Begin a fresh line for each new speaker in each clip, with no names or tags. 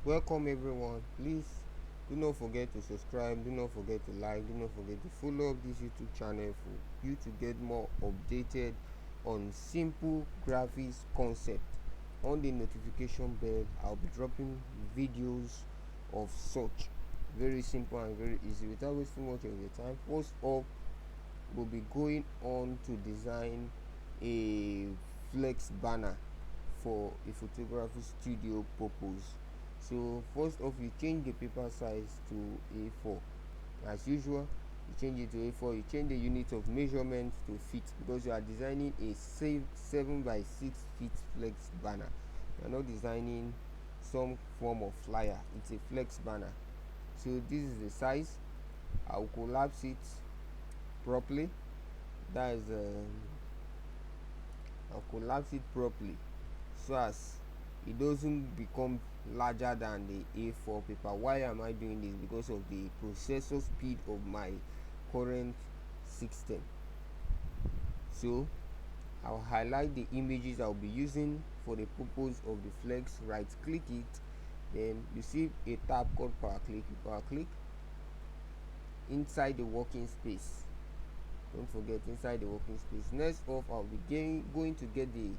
Welcome everyone. Please do not forget to subscribe, do not forget to like, do not forget to follow up this YouTube channel for you to get more updated on simple graphics concept. On the notification bell, I'll be dropping videos of such. Very simple and very easy without wasting much of your time. First up, we'll be going on to design a flex banner for a photography studio purpose. So first off, you change the paper size to A4 as usual. You change it to A4, you change the unit of measurement to feet because you are designing a 7 by 6 feet flex banner. You are not designing some form of flyer, it's a flex banner. So this is the size. I'll collapse it properly. That is I'll collapse it properly so as it doesn't become larger than the A4 paper. Why am I doing this? Because of the processor speed of my current system. So I'll highlight the images I'll be using for the purpose of the flex. Right click it, then you see a tab called power click. You power click inside the working space. Don't forget, inside the working space. Next off, I'll be going to get the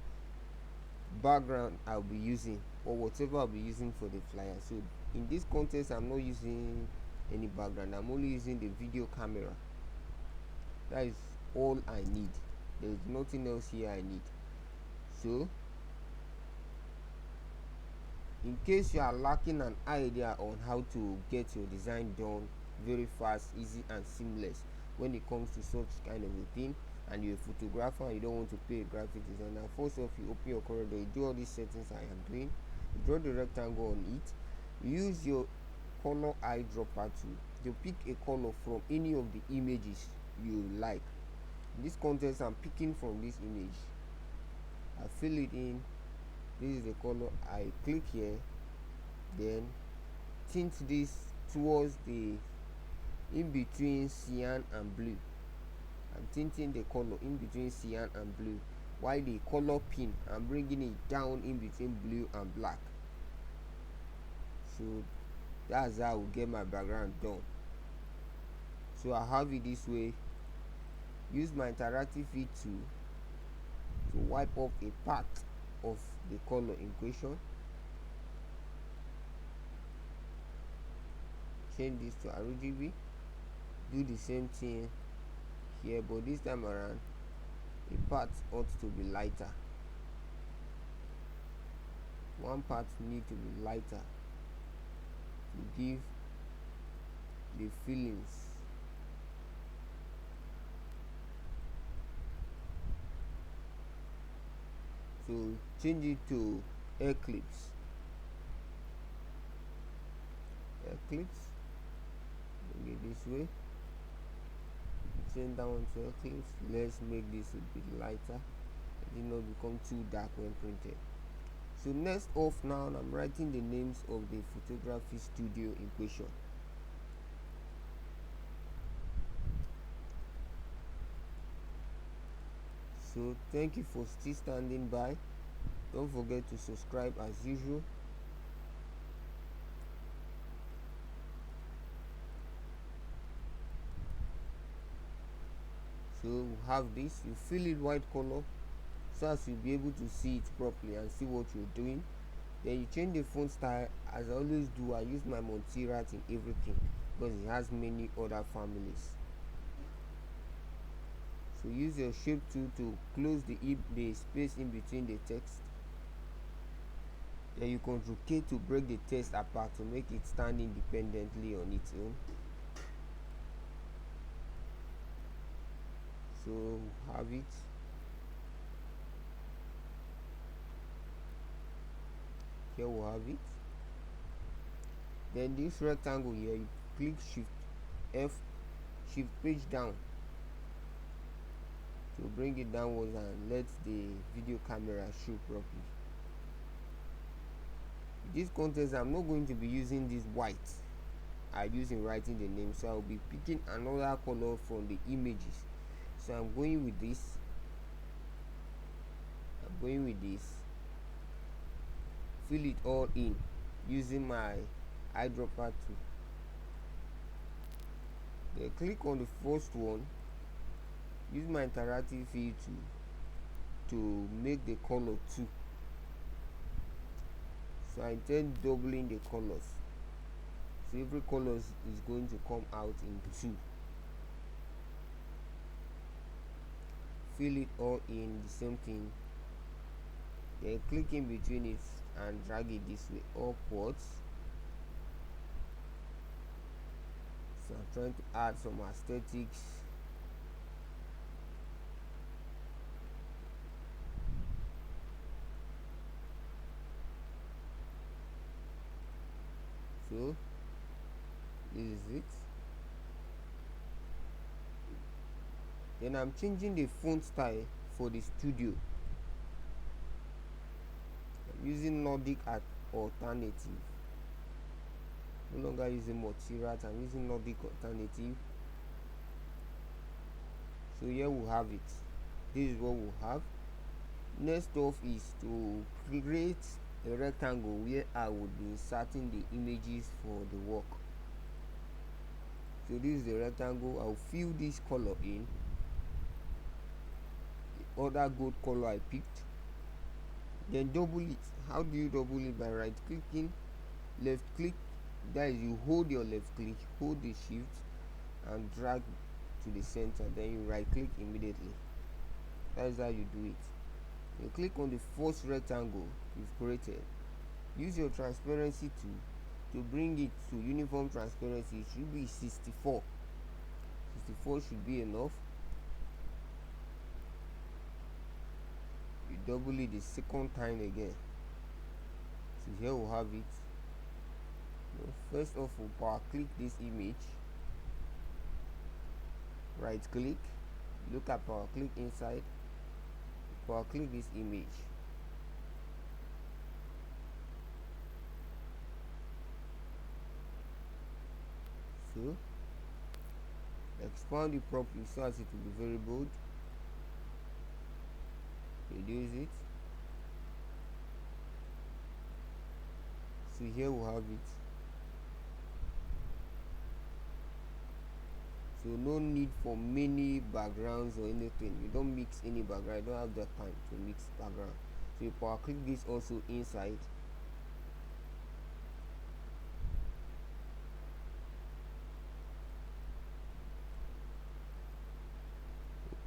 background I'll be using, or whatever I'll be using for the flyer. So in this context, I'm not using any background, I'm only using the video camera. That is all I need. There's nothing else here I need. So in case you are lacking an idea on how to get your design done very fast, easy and seamless when it comes to such kind of a thing, and you're a photographer and you don't want to pay a graphic designer, first off, you open your Corel Draw, you do all these settings I am doing, you draw the rectangle on it, you use your color eyedropper tool to pick a color from any of the images you like. In this context, I'm picking from this image, I fill it in. This is the color. I click here, then tint this towards the in between cyan and blue. I'm tinting the color in between cyan and blue, while the color pin I'm bringing it down in between blue and black. So that's how I will get my background done. So I have it this way. Use my interactive feed tool to wipe off a part of the color in question. Change this to RGB. Do the same thing here, but this time around a part ought to be lighter. One part need to be lighter to give the feelings. So change it to eclipse. Bring it this way. Change that one to eclipse. Let's make this a bit lighter. It did not become too dark when printed. So next off, now I'm writing the names of the photography studio in question. So thank you for still standing by. Don't forget to subscribe as usual. So we have this, you fill it white color so as you'll be able to see it properly and see what you're doing. Then you change the font style. As I always do, I use my Montserrat in everything because it has many other families. So use your shape tool to close the space in between the text. Then you Ctrl K to break the text apart to make it stand independently on its own. So have it. Here we have it. Then this rectangle here, you click Shift F, Shift page down to bring it downwards and let the video camera show properly. In this context, I'm not going to be using this white I use in writing the name, so I'll be picking another color from the images. So I'm going with this. Fill it all in. using my eyedropper tool. Then click on the first one, use my interactive field to make the color 2. So I intend doubling the colors, so every color is going to come out in 2. Fill it all in the same thing, then click in between it and drag it this way upwards. So I'm trying to add some aesthetics. So this is it. Then I'm changing the font style for the studio. I'm using Nordic Alternative. No longer using Motirat, I'm using Nordic Alternative. So here we have it. This is what we have. Next off is to create a rectangle where I would be inserting the images for the work. So this is the rectangle. I'll fill this color in, the other gold color I picked, then double it. How do you double it? By right clicking, left click, that is, you hold your left click, hold the shift and drag to the center, then you right click immediately. That is how you do it. You click on the first rectangle you've created, use your transparency tool to bring it to uniform transparency. It should be 64. 64 should be enough. You double it the second time again. So here we have it. First off, we'll power click this image, right click, look at power click inside, power click this image. So expand the properly so as it will be very bold. Reduce it. So here we have it. So no need for many backgrounds or anything. You don't mix any background. You don't have that time to mix background. So you power click this also inside.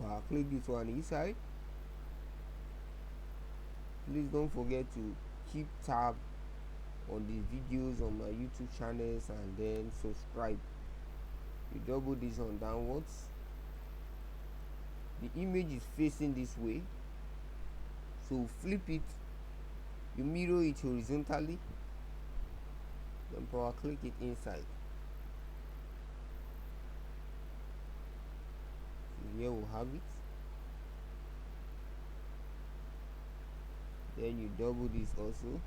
Power click this one inside. Please don't forget to keep tab on these videos on my YouTube channels and then subscribe. You double this one downwards. The image is facing this way, so flip it, you mirror it horizontally, then power click it inside. So here we have it. Then you double this also.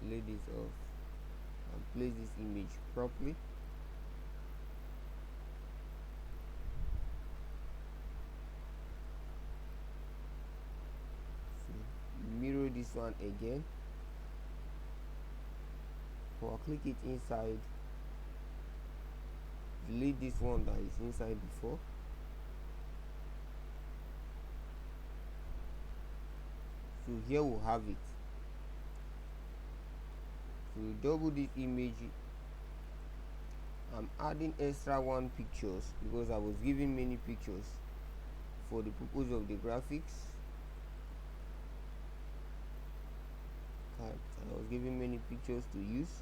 Lay this off and place this image properly. So mirror this one again, or click it inside, delete this one that is inside before. So here we have it. So double this image. I'm adding extra one pictures because I was given many pictures for the purpose of the graphics. I was given many pictures to use,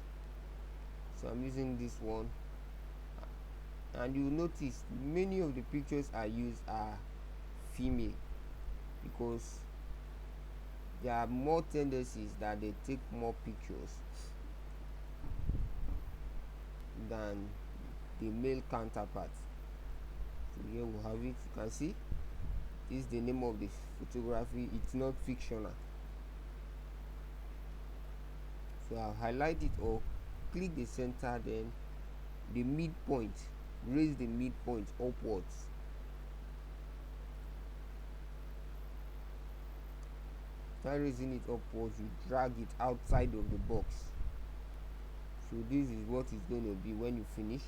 so I'm using this one. And you notice many of the pictures I use are female because there are more tendencies that they take more pictures than the male counterpart. So here we have it. You can see this is the name of the photography. It's not fictional. So I'll highlight it or click the center, then the midpoint, raise the midpoint upwards. After raising it upwards, you drag it outside of the box. So this is what it's going to be when you finish.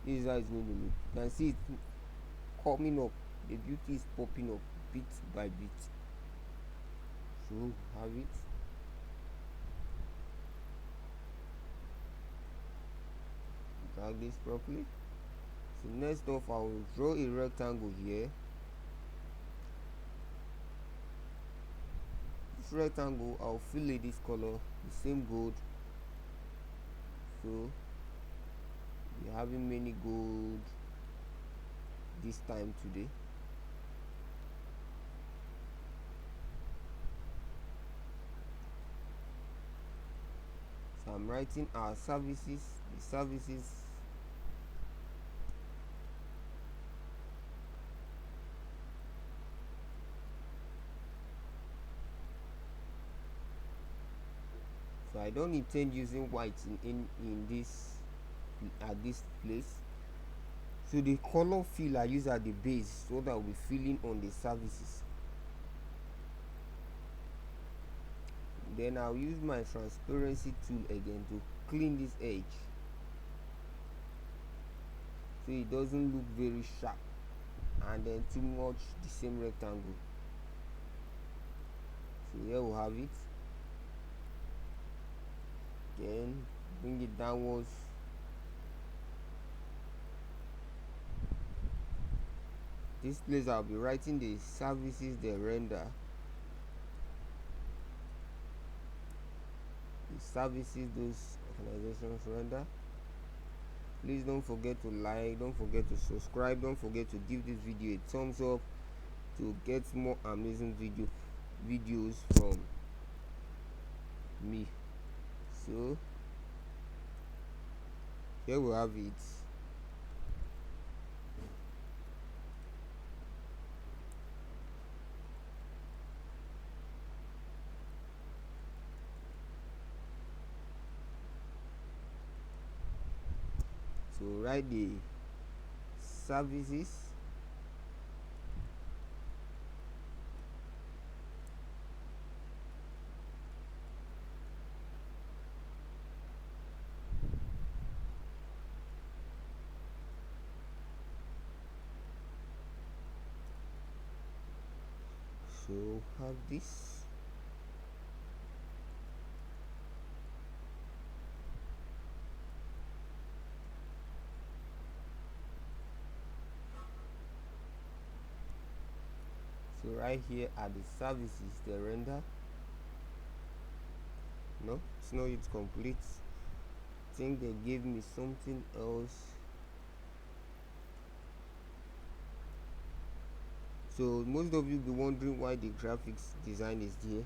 This is how it's going to look. You can see it coming up. The beauty is popping up bit by bit. So have it. Drag this properly. So next off, I will draw a rectangle here. This rectangle, I'll fill it this color, the same gold. So we're having many gold this time today. So I'm writing our services, the services. So I don't intend using white in this at this place. So the color fill I use at the base so that we'll be filling on the services. Then I'll use my transparency tool again to clean this edge so it doesn't look very sharp and then too much the same rectangle. So here we have it. Then bring it downwards. This place I'll be writing the services they render. The services those organizations render. Please don't forget to like, don't forget to subscribe, don't forget to give this video a thumbs up to get more amazing videos from me. So here we have it. So write the services. So have this. So right here are the services they render. No, it's not yet complete. I think they gave me something else. So most of you be wondering why the graphics design is there.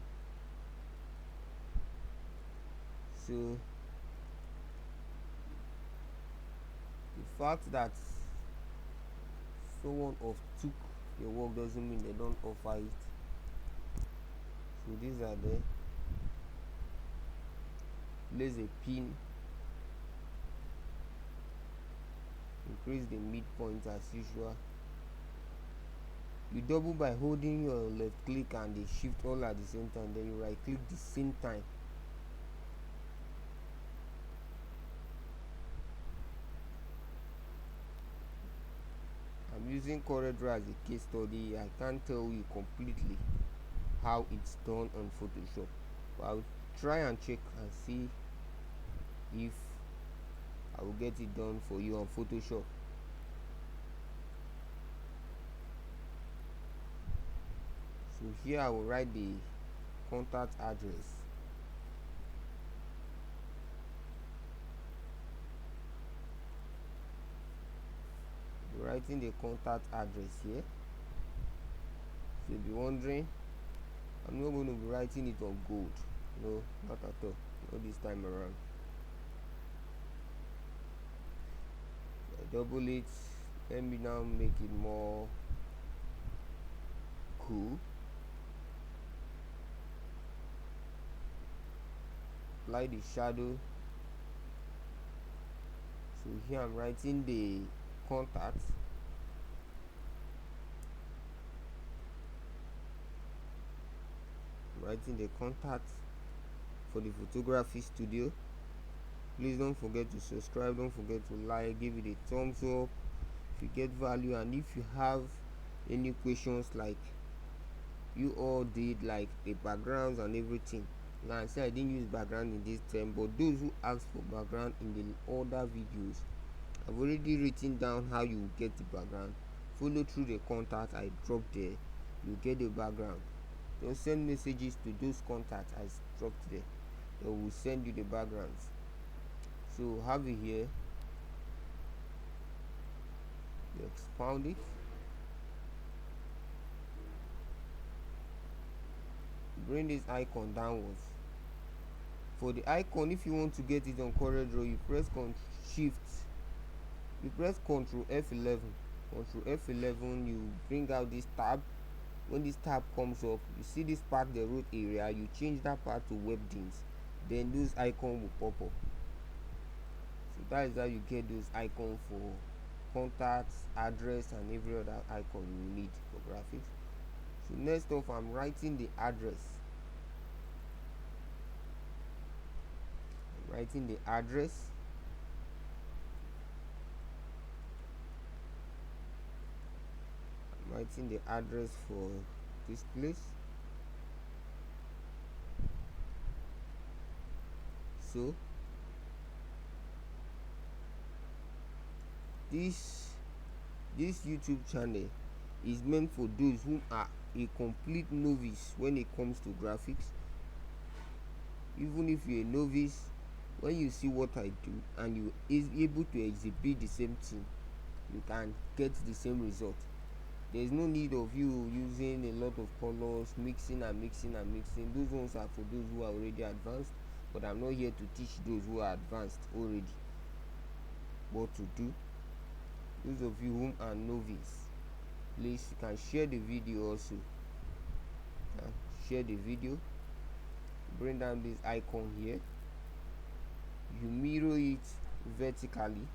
So the fact that someone took your work doesn't mean they don't offer it. So these are there. Place a pin. Increase the midpoint as usual. You double by holding your left click and the shift all at the same time, then you right click the same time. I'm using Corel Draw as a case study. I can't tell you completely how it's done on Photoshop, but I'll try and check and see if I will get it done for you on Photoshop. So here I will write the contact address. Writing the contact address here. So you'll be wondering, I'm not going to be writing it on gold. No, not at all. Not this time around. I double it. Let me now make it more cool. Apply the shadow. So here I'm writing the contact. writing the contact for the photography studio. Please don't forget to subscribe, don't forget to like, give it a thumbs up if you get value. And if you have any questions like you all did, like the backgrounds and everything, you can say I didn't use background in this term, but those who asked for background in the other videos, I've already written down how you get the background. Follow through the contact I dropped there, you get the background. Just send messages to those contacts I dropped there, they will send you the backgrounds. So have it here, you expand it, bring this icon downwards. For the icon, if you want to get it on Corel Draw, you press Ctrl F11. Ctrl F11, you bring out this tab. When this tab comes up, you see this part, the root area, you change that part to webdings, then those icons will pop up. So that is how you get those icons for contacts, address, and every other icon you need for graphics. So next off, I'm writing the address. I'm writing the address. I'm writing the address for this place. So this YouTube channel is meant for those who are a complete novice when it comes to graphics. Even if you're a novice, when you see what I do and you is able to exhibit the same thing, you can get the same result. There's no need of you using a lot of colors, mixing and mixing and mixing. Those ones are for those who are already advanced, but I'm not here to teach those who are advanced already what to do. Those of you whom are novice, please, you can share the video also. Share the video, bring down this icon here, you mirror it vertically,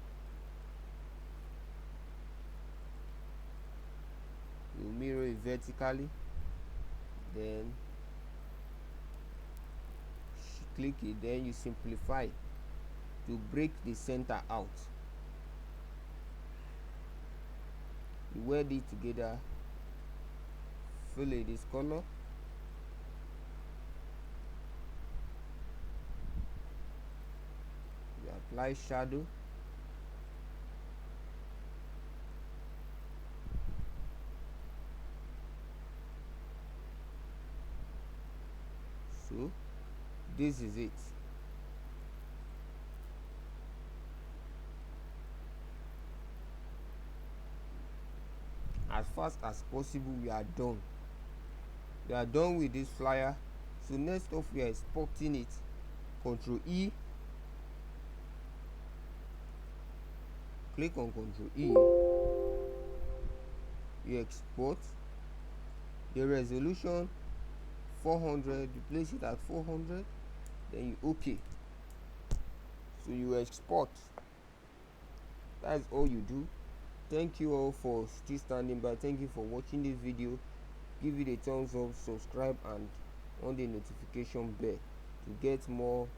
then click it, then you simplify to break the center out. You weld it together, fill it this color, you apply shadow, so this is it. As fast as possible, we are done with this flyer. So next off, we are exporting it. Ctrl E, click on Ctrl E, you export the resolution 400, you place it at 400, then you OK. So you export. That's all you do. Thank you all for still standing by. Thank you for watching this video. Give it a thumbs up, subscribe, and on the notification bell to get more